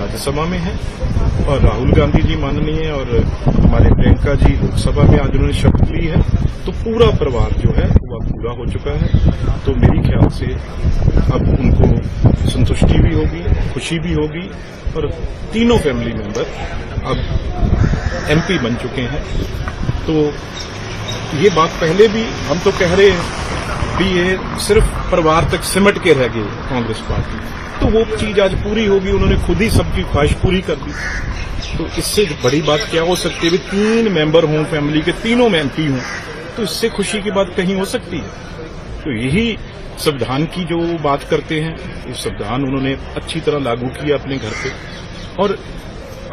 राज्यसभा में है और राहुल गांधी जी माननीय और हमारे प्रियंका जी लोकसभा में आज उन्होंने शपथ ली है, तो पूरा परिवार जो है वह पूरा हो चुका है। तो मेरी ख्याल से अब उनको संतुष्टि भी होगी, खुशी भी होगी और तीनों फैमिली मेंबर अब एमपी बन चुके हैं। तो ये बात पहले भी हम तो कह रहे हैं भी ये सिर्फ परिवार तक सिमट के रह गई कांग्रेस पार्टी, तो वो चीज आज पूरी होगी। उन्होंने खुद ही सबकी ख्वाहिश पूरी कर दी, तो इससे बड़ी बात क्या हो सकती है? 3 मेंबर हों फैमिली के, तीनों में एमपी हों, तो इससे खुशी की बात कहीं हो सकती है? तो यही संविधान की जो बात करते हैं, ये संविधान उन्होंने अच्छी तरह लागू किया अपने घर पे। और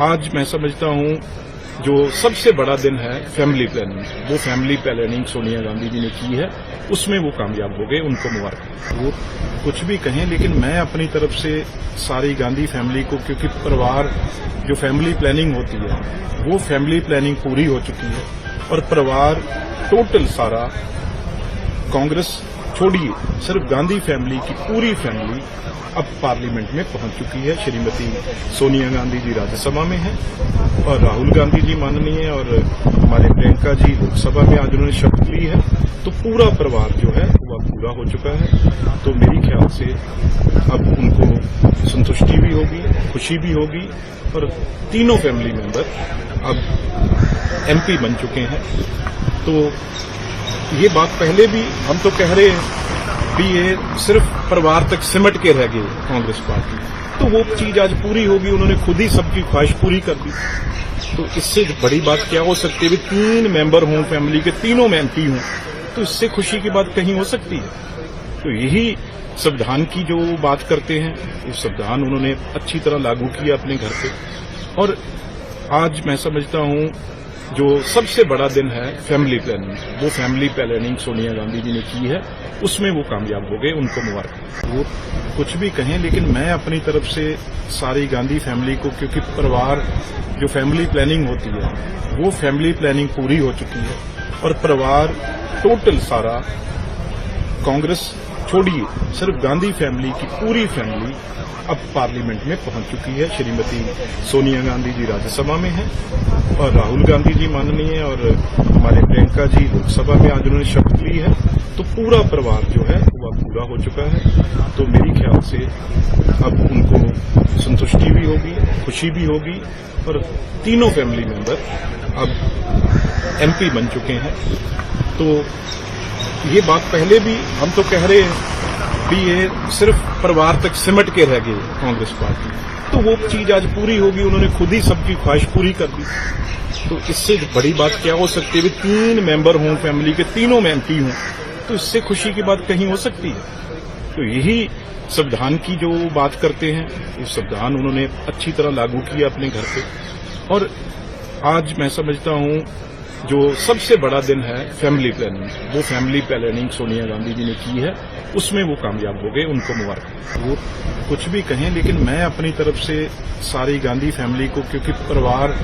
आज मैं समझता हूं जो सबसे बड़ा दिन है फैमिली प्लानिंग, वो फैमिली प्लानिंग सोनिया गांधी जी ने की है, उसमें वो कामयाब हो गए, उनको मुबारक। वो कुछ भी कहें, लेकिन मैं अपनी तरफ से सारी गांधी फैमिली को, क्योंकि परिवार जो फैमिली प्लानिंग होती है वो फैमिली प्लानिंग पूरी हो चुकी है और परिवार टोटल सारा, कांग्रेस छोड़िए, सिर्फ गांधी फैमिली की पूरी फैमिली अब पार्लियामेंट में पहुंच चुकी है। श्रीमती सोनिया गांधी जी राज्यसभा में है और राहुल गांधी जी माननीय और हमारे प्रियंका जी लोकसभा में आज उन्होंने शपथ ली है, तो पूरा परिवार जो है वह पूरा हो चुका है। तो मेरी ख्याल से अब उनको संतुष्टि भी होगी, खुशी भी होगी और तीनों फैमिली मेंबर अब एमपी बन चुके हैं। तो ये बात पहले भी हम तो कह रहे हैं भी ये सिर्फ परिवार तक सिमट के रह गई कांग्रेस पार्टी, तो वो चीज आज पूरी होगी। उन्होंने खुद ही सबकी ख्वाहिश पूरी कर दी, तो इससे बड़ी बात क्या हो सकती है? 3 मेंबर हों फैमिली के, तीनों में एमपी हों, तो इससे खुशी की बात कहीं हो सकती है? तो यही संविधान की जो बात करते हैं, ये संविधान उन्होंने अच्छी तरह लागू किया अपने घर पे। और आज मैं समझता हूं जो सबसे बड़ा दिन है फैमिली प्लानिंग, वो फैमिली प्लानिंग सोनिया गांधी जी ने की है, उसमें वो कामयाब हो गए, उनको मुबारक। वो कुछ भी कहें, लेकिन मैं अपनी तरफ से सारी गांधी फैमिली को, क्योंकि परिवार जो फैमिली प्लानिंग होती है वो फैमिली प्लानिंग पूरी हो चुकी है और परिवार टोटल सारा, कांग्रेस छोड़िए, सिर्फ गांधी फैमिली की पूरी फैमिली अब पार्लियामेंट में पहुंच चुकी है। श्रीमती सोनिया गांधी जी राज्यसभा में है और राहुल गांधी जी माननीय और हमारे प्रियंका जी लोकसभा में आज उन्होंने शपथ ली है, तो पूरा परिवार जो है वह पूरा हो चुका है। तो मेरी ख्याल से अब उनको संतुष्टि भी होगी, खुशी भी होगी और तीनों फैमिली मेंबर अब एमपी बन चुके हैं। तो ये बात पहले भी हम तो कह रहे हैं भी ये सिर्फ परिवार तक सिमट के रह गई कांग्रेस पार्टी, तो वो चीज आज पूरी होगी। उन्होंने खुद ही सबकी ख्वाहिश पूरी कर दी, तो इससे बड़ी बात क्या हो सकती है? 3 मेंबर हों फैमिली के, तीनों में एमपी हों, तो इससे खुशी की बात कहीं हो सकती है? तो यही संविधान की जो बात करते हैं, ये संविधान उन्होंने अच्छी तरह लागू किया अपने घर पे। और आज मैं समझता हूं जो सबसे बड़ा दिन है फैमिली प्लानिंग, वो फैमिली प्लानिंग सोनिया गांधी जी ने की है, उसमें वो कामयाब हो गए, उनको मुबारक। वो कुछ भी कहें, लेकिन मैं अपनी तरफ से सारी गांधी फैमिली को, क्योंकि परिवार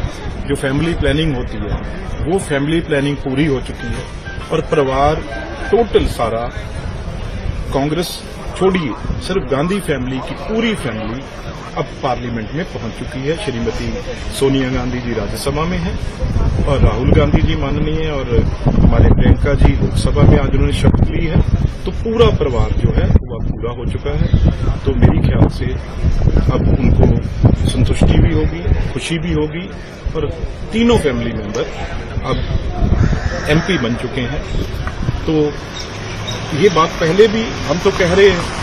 जो फैमिली प्लानिंग होती है वो फैमिली प्लानिंग पूरी हो चुकी है और परिवार टोटल सारा, कांग्रेस छोड़िए, सिर्फ गांधी फैमिली की पूरी फैमिली अब पार्लियामेंट में पहुंच चुकी है। श्रीमती सोनिया गांधी जी राज्यसभा में है और राहुल गांधी जी माननीय और हमारे प्रियंका जी लोकसभा में आज उन्होंने शपथ ली है, तो पूरा परिवार जो है वह पूरा हो चुका है। तो मेरी ख्याल से अब उनको संतुष्टि भी होगी, खुशी भी होगी और तीनों फैमिली मेंबर अब एमपी बन चुके हैं। तो ये बात पहले भी हम तो कह रहे हैं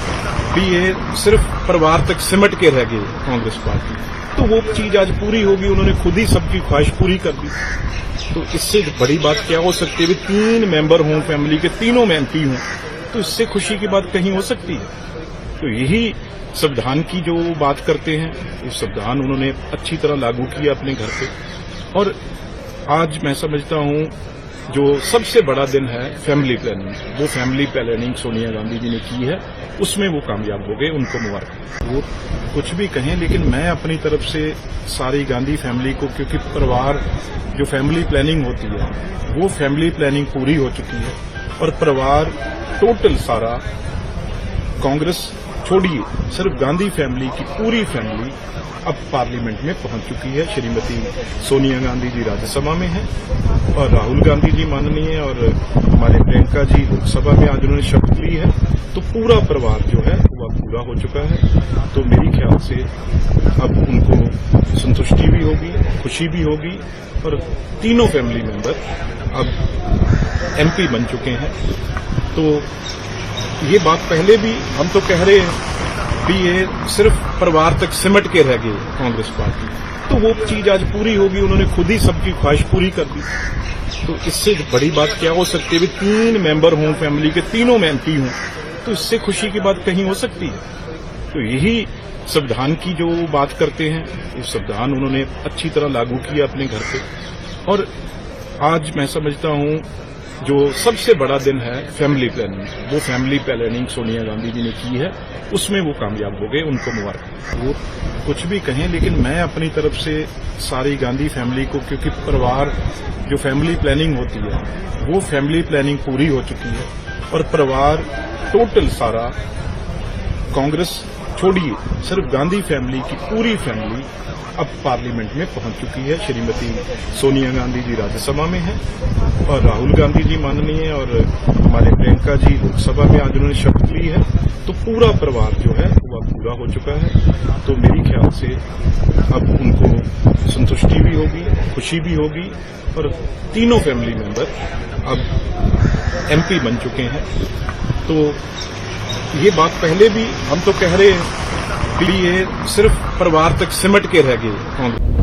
भी ये सिर्फ परिवार तक सिमट के रह गई कांग्रेस पार्टी, तो वो चीज आज पूरी होगी। उन्होंने खुद ही सबकी ख्वाहिश पूरी कर दी, तो इससे बड़ी बात क्या हो सकती है? 3 मेंबर हों फैमिली के, तीनों में एमपी हों, तो इससे खुशी की बात कहीं हो सकती है? तो यही संविधान की जो बात करते हैं, ये संविधान उन्होंने अच्छी तरह लागू किया अपने घर पे। और आज मैं समझता हूं जो सबसे बड़ा दिन है फैमिली प्लानिंग, वो फैमिली प्लानिंग सोनिया गांधी जी ने की है, उसमें वो कामयाब हो गए, उनको मुबारक। वो कुछ भी कहें, लेकिन मैं अपनी तरफ से सारी गांधी फैमिली को, क्योंकि परिवार जो फैमिली प्लानिंग होती है वो फैमिली प्लानिंग पूरी हो चुकी है और परिवार टोटल सारा, कांग्रेस छोड़िए, सिर्फ गांधी फैमिली की पूरी फैमिली अब पार्लियामेंट में पहुंच चुकी है। श्रीमती सोनिया गांधी जी राज्यसभा में हैं और राहुल गांधी जी माननीय और हमारे प्रियंका जी लोकसभा में आज उन्होंने शपथ ली है। तो पूरा परिवार जो है वह पूरा हो चुका है। तो मेरी ख्याल से अब उनको संतुष्टि भी होगी, खुशी भी होगी और तीनों फैमिली मेंबर अब एमपी बन चुके हैं। तो ये बात पहले भी हम तो कह रहे हैं कि ये सिर्फ परिवार तक सिमट के रह गई कांग्रेस पार्टी, तो वो चीज आज पूरी होगी। उन्होंने खुद ही सबकी ख्वाहिश पूरी कर दी। तो इससे बड़ी बात क्या हो सकती है? 3 मेंबर हों फैमिली के, तीनों में एमपी हों, तो इससे खुशी की बात कहीं हो सकती है? तो यही संविधान की जो बात करते हैं, ये संविधान उन्होंने अच्छी तरह लागू किया अपने घर पे। और आज मैं समझता हूं जो सबसे बड़ा दिन है फैमिली प्लानिंग, वो फैमिली प्लानिंग सोनिया गांधी जी ने की है, उसमें वो कामयाब हो गए, उनको मुबारक। वो कुछ भी कहें, लेकिन मैं अपनी तरफ से सारी गांधी फैमिली को, क्योंकि परिवार जो फैमिली प्लानिंग होती है वो फैमिली प्लानिंग पूरी हो चुकी है और परिवार टोटल सारा, कांग्रेस छोड़िए, सिर्फ गांधी फैमिली की पूरी फैमिली अब पार्लियामेंट में पहुंच चुकी है। श्रीमती सोनिया गांधी जी राज्यसभा में हैं और राहुल गांधी जी माननीय और हमारे प्रियंका जी लोकसभा में आज उन्होंने शपथ ली है। तो पूरा परिवार जो है वह पूरा हो चुका है। तो मेरी ख्याल से अब उनको संतुष्टि भी होगी, खुशी भी होगी और तीनों फैमिली मेंबर अब एमपी बन चुके हैं। तो ये बात पहले भी हम तो कह रहे हैं कि ये सिर्फ परिवार तक सिमट के रह गई कांग्रेस।